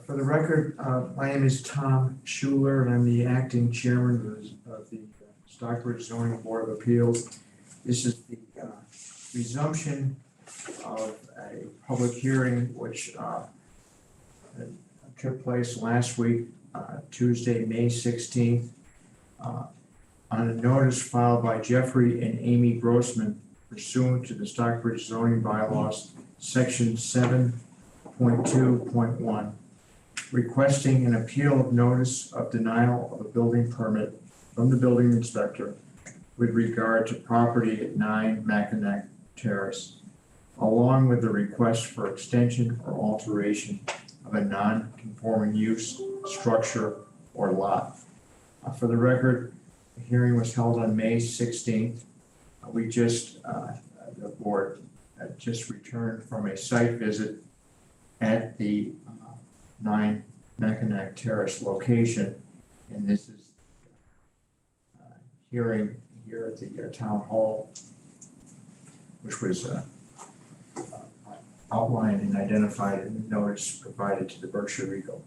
For the record, my name is Tom Schuler, and I'm the acting chairman of the Stockbridge Zoning Board of Appeals. This is the resumption of a public hearing which took place last week, Tuesday, May 16th, on a notice filed by Jeffrey and Amy Grossman pursuant to the Stockbridge zoning bylaws, section 7.2.1, requesting an appeal of notice of denial of a building permit from the building inspector with regard to property at 9 Mackinac Terrace, along with the request for extension or alteration of a non-conforming use, structure, or lot. For the record, the hearing was held on May 16th. The board just returned from a site visit at the 9 Mackinac Terrace location, and this is hearing here at the town hall, which was outlined and identified in the notice provided to the Berkshire Eagle.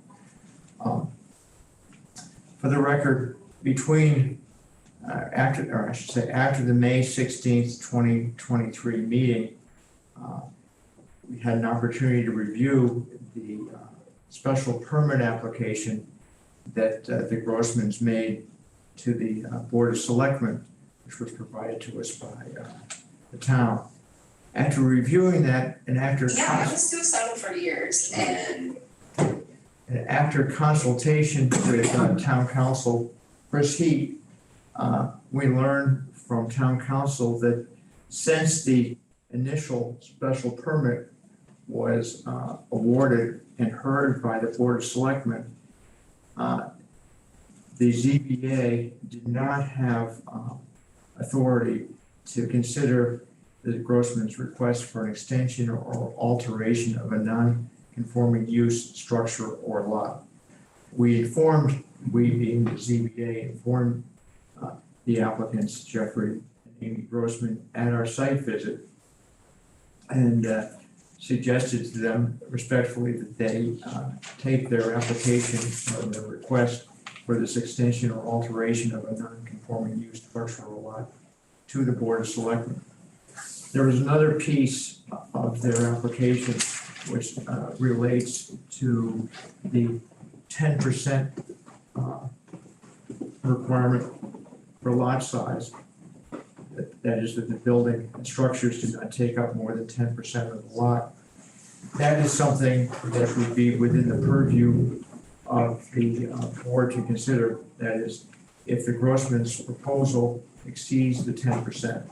For the record, between after the May 16th, 2023 meeting, we had an opportunity to review the special permit application that the Grossmans made to the Board of Selectmen, which was provided to us by the town. After reviewing that, and after I was suicidal for years, and after consultation with town council Chris Heat, we learned from town council that since the initial special permit was awarded and heard by the Board of Selectmen, the ZBA did not have authority to consider the Grossman's request for an extension or alteration of a non-conforming use, structure, or lot. We being the ZBA, informed the applicants, Jeffrey and Amy Grossman, at our site visit, and suggested to them respectfully that they take their application or their request for this extension or alteration of a non-conforming use, structure, or lot to the Board of Selectmen. There was another piece of their application which relates to the 10% requirement for lot size. That is that the building and structures do not take up more than 10% of the lot. That is something that would be within the purview of the board to consider. That is, if the Grossman's proposal exceeds the 10%,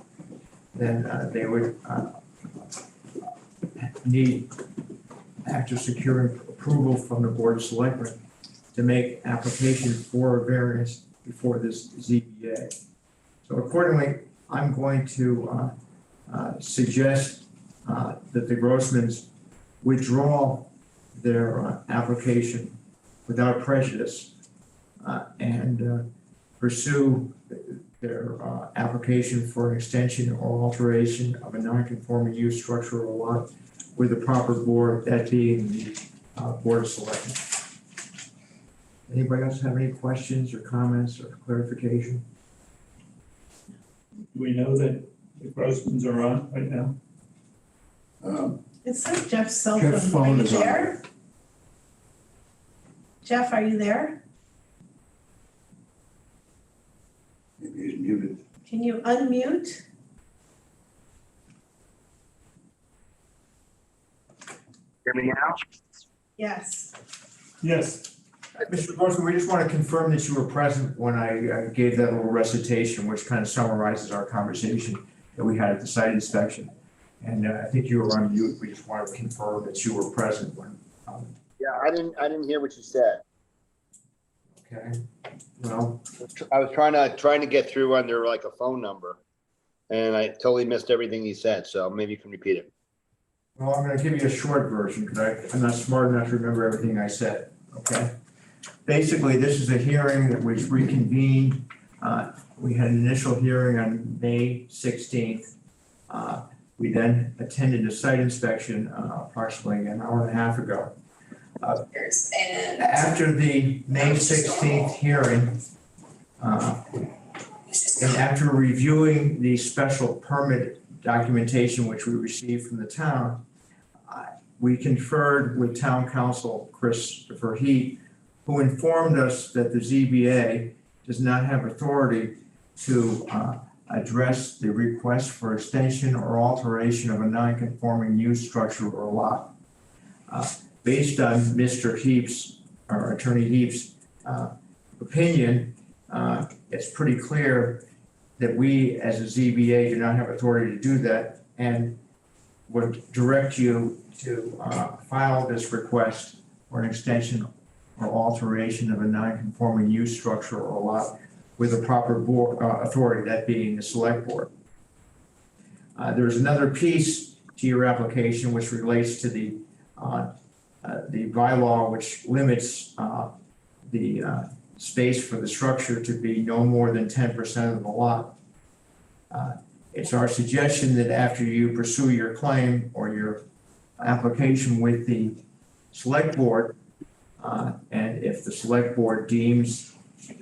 then they would need, after securing approval from the Board of Selectmen, to make application for a variance before this ZBA. So accordingly, I'm going to suggest that the Grossmans withdraw their application without prejudice and pursue their application for an extension or alteration of a non-conforming use, structure, or lot with the proper board, that being the Board of Selectmen. Anybody else have any questions or comments or clarification? Do we know that the Grossmans are on right now? It's like Jeff's cell Jeff's phone. phone Are is you on. there? Jeff, are you there? Maybe he's muted. Can you unmute? Hear me now? Yes. Yes. Mr. Grossman, we just want to confirm that you were present when I gave that little recitation, which kind of summarizes our conversation that we had at the site inspection. And I think you were on mute. We just wanted to confirm that you were present when. Yeah, I didn't hear what you said. Okay. Well, I was trying to get through under like a phone number, and I totally missed everything you said. So maybe you can repeat it. well, I'm going to give you a short version because I'm not smart enough to remember everything I said. Okay. Basically, this is a hearing that was reconvened. We had an initial hearing on May 16th. We then attended a site inspection approximately an hour and a half ago. years, and After the May 16th hearing, it's just. and after reviewing the special permit documentation which we received from the town, we conferred with town council Christopher Heat, who informed us that the ZBA does not have authority to address the request for extension or alteration of a non-conforming use structure or lot. Based on Mr. Heap's, or Attorney Heap's opinion, it's pretty clear that we as a ZBA do not have authority to do that, and would direct you to file this request for an extension or alteration of a non-conforming use structure or lot with the proper board authority, that being the select board. There's another piece to your application which relates to the bylaw which limits the space for the structure to be no more than 10% of the lot. It's our suggestion that after you pursue your claim or your application with the select board, and if the select board deems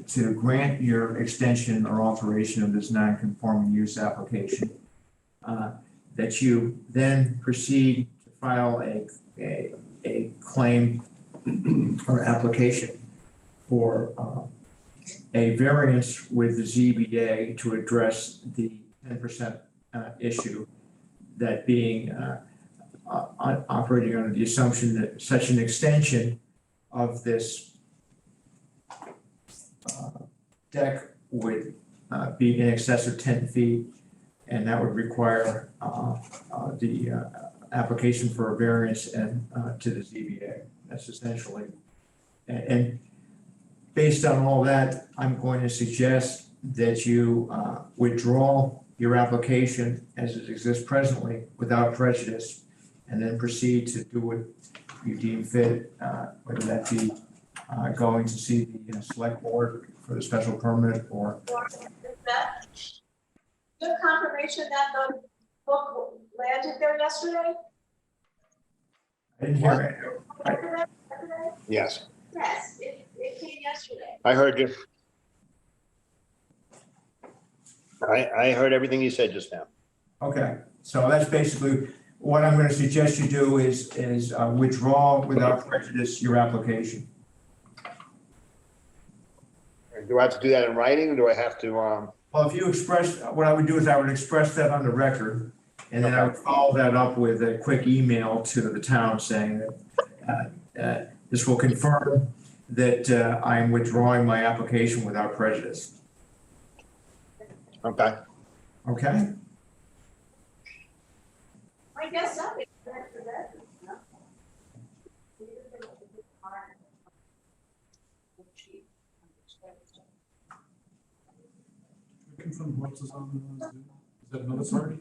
to grant your extension or alteration of this non-conforming use application, that you then proceed to file a claim or application for a variance with the ZBA to address the 10% issue, that being operating under the assumption that such an extension of this deck would be in excess of 10 feet, and that would require the application for a variance and to the ZBA. That's essentially, and based on all that, I'm going to suggest that you withdraw your application as it exists presently without prejudice, and then proceed to do what you deem fit, whether that be going to see the select board for the special permit or. You have confirmation that the book landed there yesterday? I didn't hear it. Yes, Yes, it came yesterday. I heard you. I heard everything you said just now. Okay, so that's basically what I'm going to suggest you do is withdraw without prejudice your application. Do I have to do that in writing, or do I have to, Well, if you express, what I would do is I would express that on the record, and then I would follow that up with a quick email to the town saying that this will confirm that I am withdrawing my application without prejudice. okay. Okay? I guess so. Confirm what's this on Zoom? Is that another party?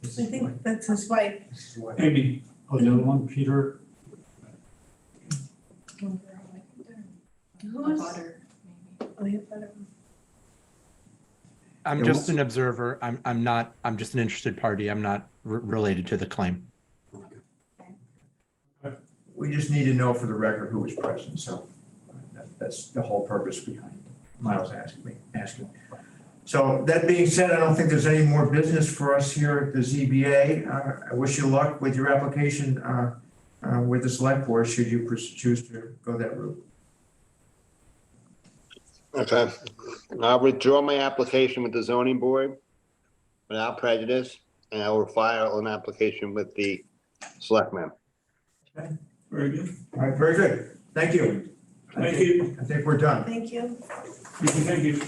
I think that's his wife. This is what- Amy, oh, the other one, Peter. Who's? Oh, you better- I'm just an observer. I'm not, I'm just an interested party. I'm not related to the claim. We just need to know for the record who was present, so that's the whole purpose behind Miles asking. So that being said, I don't think there's any more business for us here at the ZBA. I wish you luck with your application with the select board, should you choose to go that route. Okay. I'll withdraw my application with the zoning board without prejudice, and I will file an application with the selectmen. Very good. All right, very good. Thank you. Thank you. I think we're done. Thank you. Thank you.